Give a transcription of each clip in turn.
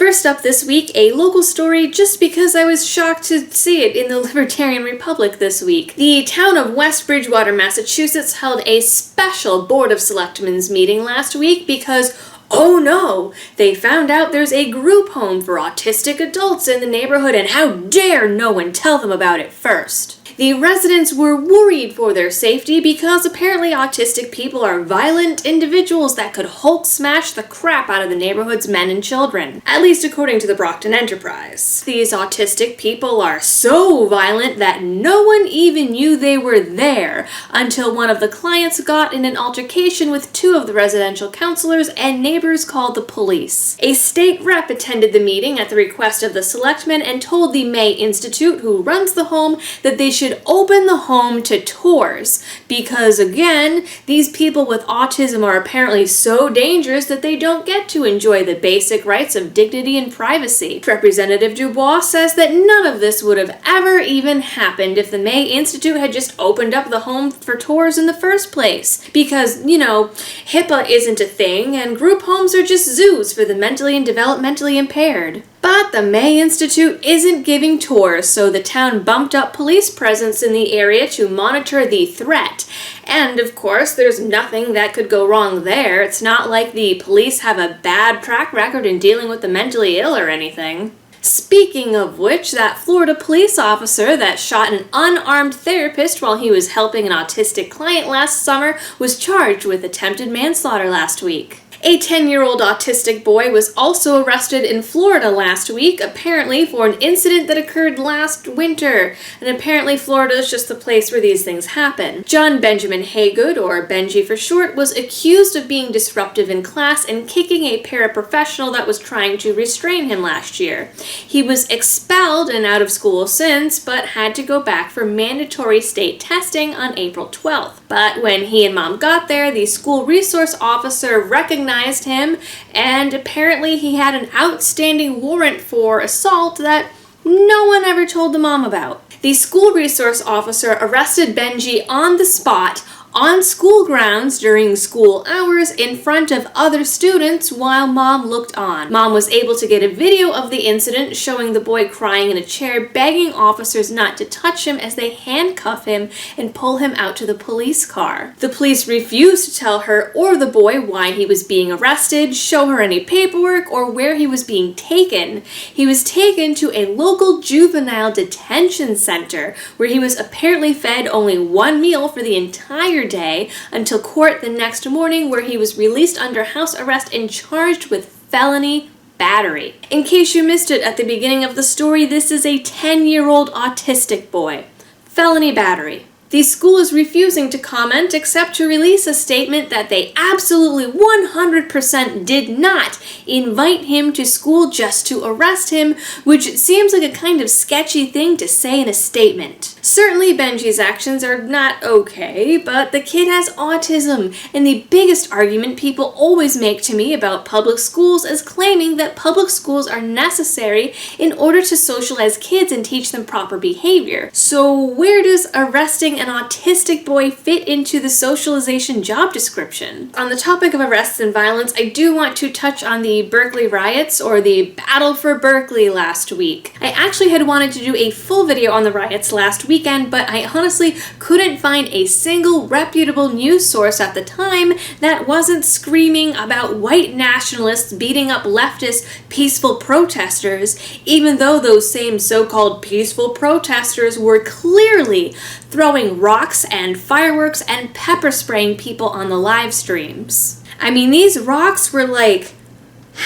First up this week, a local story just because I was shocked to see it in the Libertarian Republic this week. The town of West Bridgewater, Massachusetts held a special Board of Selectmen's meeting last week because, oh no, they found out there's a group home for autistic adults in the neighborhood, and how dare no one tell them about it first. The residents were worried for their safety because apparently autistic people are violent individuals that could Hulk smash the crap out of the neighborhood's men and children, at least according to the Brockton Enterprise. These autistic people are so violent that no one even knew they were there until one of the clients got in an altercation with two of the residential counselors and neighbors called the police. A state rep attended the meeting at the request of the selectmen and told the May Institute, who runs the home, that they should open the home to tours because, again, these people with autism are apparently so dangerous that they don't get to enjoy the basic rights of dignity and privacy. Representative Dubois says that none of this would have ever even happened if the May Institute had just opened up the home for tours in the first place because, HIPAA isn't a thing and group homes are just zoos for the mentally and developmentally impaired. But the May Institute isn't giving tours, so the town bumped up police presence in the area to monitor the threat. And of course, there's nothing that could go wrong there. It's not like the police have a bad track record in dealing with the mentally ill or anything. Speaking of which, that Florida police officer that shot an unarmed therapist while he was helping an autistic client last summer was charged with attempted manslaughter last week. A 10-year-old autistic boy was also arrested in Florida last week, apparently for an incident that occurred last winter. And apparently Florida is just the place where these things happen. John Benjamin Haygood, or Benji for short, was accused of being disruptive in class and kicking a paraprofessional that was trying to restrain him last year. He was expelled and out of school since, but had to go back for mandatory state testing on April 12th. But when he and mom got there, the school resource officer recognized him, and apparently he had an outstanding warrant for assault that no one ever told the mom about. The school resource officer arrested Benji on the spot on school grounds during school hours in front of other students while mom looked on. Mom was able to get a video of the incident showing the boy crying in a chair, begging officers not to touch him as they handcuff him and pull him out to the police car. The police refused to tell her or the boy why he was being arrested, show her any paperwork, or where he was being taken. He was taken to a local juvenile detention center where he was apparently fed only one meal for the entire day until court the next morning, where he was released under house arrest and charged with felony battery. In case you missed it at the beginning of the story, this is a 10-year-old autistic boy. Felony battery. The school is refusing to comment except to release a statement that they absolutely 100% did not invite him to school just to arrest him, which seems like a kind of sketchy thing to say in a statement. Certainly Benji's actions are not okay, but the kid has autism, and the biggest argument people always make to me about public schools is claiming that public schools are necessary in order to socialize kids and teach them proper behavior. So where does arresting an autistic boy fit into the socialization job description? On the topic of arrests and violence, I do want to touch on the Berkeley riots, or the Battle for Berkeley, last week. I actually had wanted to do a full video on the riots last weekend, but I honestly couldn't find a single reputable news source at the time that wasn't screaming about white nationalists beating up leftist peaceful protesters, even though those same so-called peaceful protesters were clearly throwing rocks and fireworks and pepper spraying people on the live streams. I mean, these rocks were like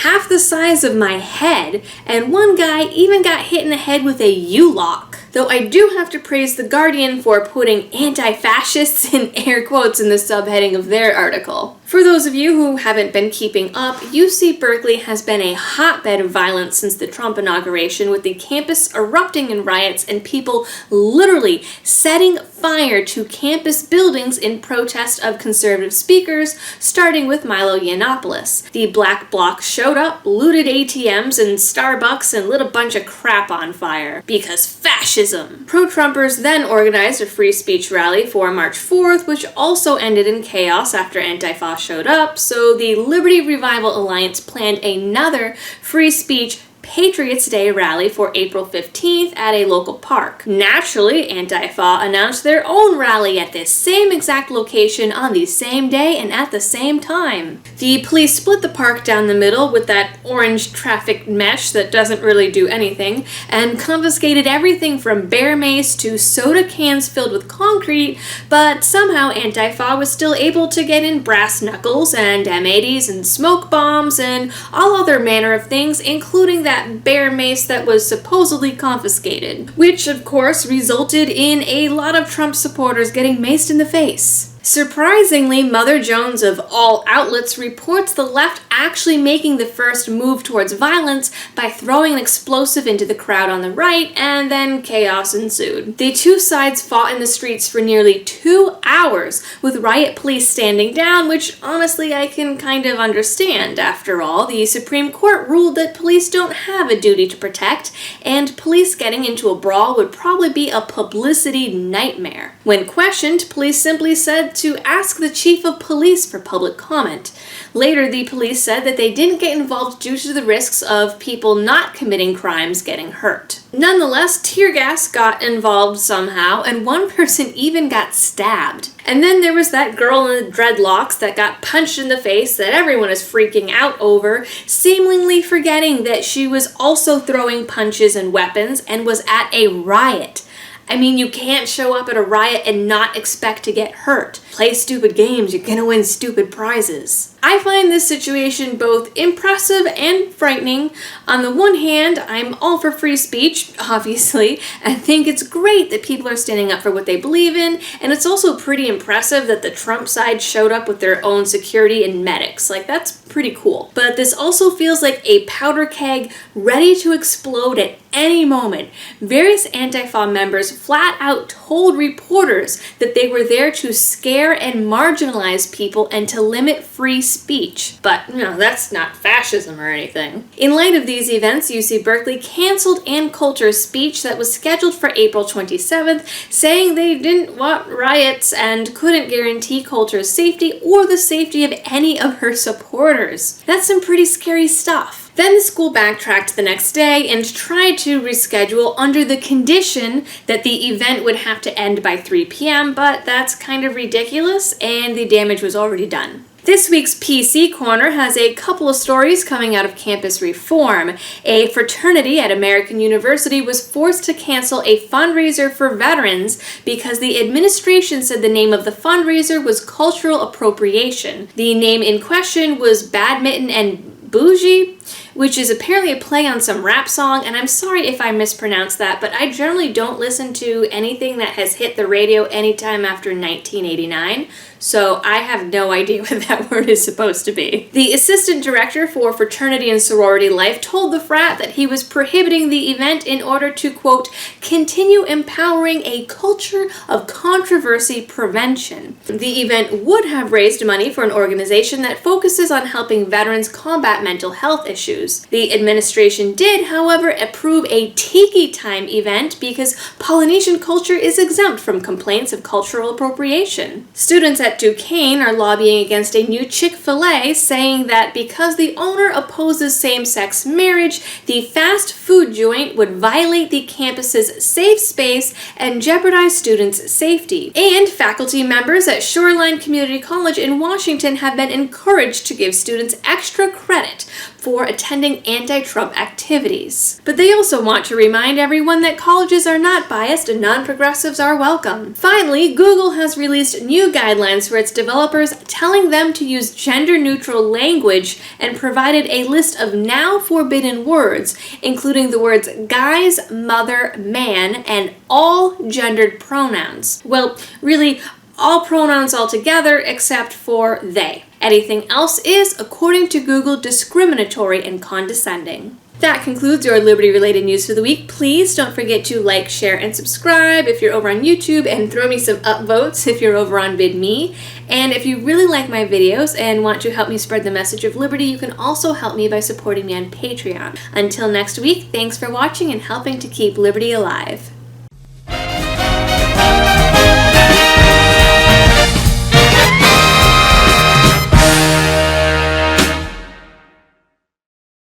half the size of my head, and one guy even got hit in the head with a U-lock. Though I do have to praise The Guardian for putting anti-fascists in air quotes in the subheading of their article. For those of you who haven't been keeping up, UC Berkeley has been a hotbed of violence since the Trump inauguration, with the campus erupting in riots and people literally setting fire to campus buildings in protest of conservative speakers, starting with Milo Yiannopoulos. The Black Bloc showed up, looted ATMs and Starbucks, and lit a bunch of crap on fire. Because fascism! Pro-Trumpers then organized a free speech rally for March 4th, which also ended in chaos after Antifa showed up, so the Liberty Revival Alliance planned another free speech Patriots Day rally for April 15th at a local park. Naturally, Antifa announced their own rally at this same exact location on the same day and at the same time. The police split the park down the middle with that orange traffic mesh that doesn't really do anything, and confiscated everything from bear mace to soda cans filled with concrete, but somehow Antifa was still able to get in brass knuckles and M80s and smoke bombs and all other manner of things, including that bear mace that was supposedly confiscated, which of course resulted in a lot of Trump supporters getting maced in the face. Surprisingly, Mother Jones of all outlets reports the left actually making the first move towards violence by throwing an explosive into the crowd on the right, and then chaos ensued. The two sides fought in the streets for nearly 2 hours, with riot police standing down, which honestly I can kind of understand. After all, the Supreme Court ruled that police don't have a duty to protect, and police getting into a brawl would probably be a publicity nightmare. When questioned, police simply said to ask the chief of police for public comment. Later, the police said that they didn't get involved due to the risks of people not committing crimes getting hurt. Nonetheless, tear gas got involved somehow, and one person even got stabbed. And then there was that girl in the dreadlocks that got punched in the face that everyone is freaking out over, seemingly forgetting that she was also throwing punches and weapons and was at a riot. I mean, you can't show up at a riot and not expect to get hurt. Play stupid games, you're gonna win stupid prizes. I find this situation both impressive and frightening. On the one hand, I'm all for free speech, obviously. I think it's great that people are standing up for what they believe in, and it's also pretty impressive that the Trump side showed up with their own security and medics. Like, that's pretty cool. But this also feels like a powder keg ready to explode at any moment. Various Antifa members flat out told reporters that they were there to scare and marginalize people and to limit free speech. But, that's not fascism or anything. In light of these events, UC Berkeley canceled Ann Coulter's speech that was scheduled for April 27th, saying they didn't want riots and couldn't guarantee Coulter's safety or the safety of any of her supporters. That's some pretty scary stuff. Then the school backtracked the next day and tried to reschedule under the condition that the event would have to end by 3 p.m., but that's kind of ridiculous and the damage was already done. This week's PC Corner has a couple of stories coming out of campus reform. A fraternity at American University was forced to cancel a fundraiser for veterans because the administration said the name of the fundraiser was cultural appropriation. The name in question was Badminton and Bougie, which is apparently a play on some rap song, and I'm sorry if I mispronounced that, but I generally don't listen to anything that has hit the radio anytime after 1989, so I have no idea what that word is supposed to be. The assistant director for fraternity and sorority life told the frat that he was prohibiting the event in order to, quote, continue empowering a culture of controversy prevention. The event would have raised money for an organization that focuses on helping veterans combat mental health issues. The administration did, however, approve a Tiki Time event because Polynesian culture is exempt from complaints of cultural appropriation. Students at Duquesne are lobbying against a new Chick-fil-A, saying that because the owner opposes same-sex marriage, the fast food joint would violate the campus's safe space and jeopardize students' safety. And faculty members at Shoreline Community College in Washington have been encouraged to give students extra credit for attending anti-Trump activities. But they also want to remind everyone that colleges are not biased and non-progressives are welcome. Finally, Google has released new guidelines for its developers, telling them to use gender-neutral language and provided a list of now forbidden words, including the words guys, mother, man, and all gendered pronouns. Well, really, all pronouns altogether except for they. Anything else is, according to Google, discriminatory and condescending. That concludes your Liberty-related news for the week. Please don't forget to like, share, and subscribe if you're over on YouTube, and throw me some upvotes if you're over on VidMe. And if you really like my videos and want to help me spread the message of liberty, you can also help me by supporting me on Patreon. Until next week, thanks for watching and helping to keep liberty alive.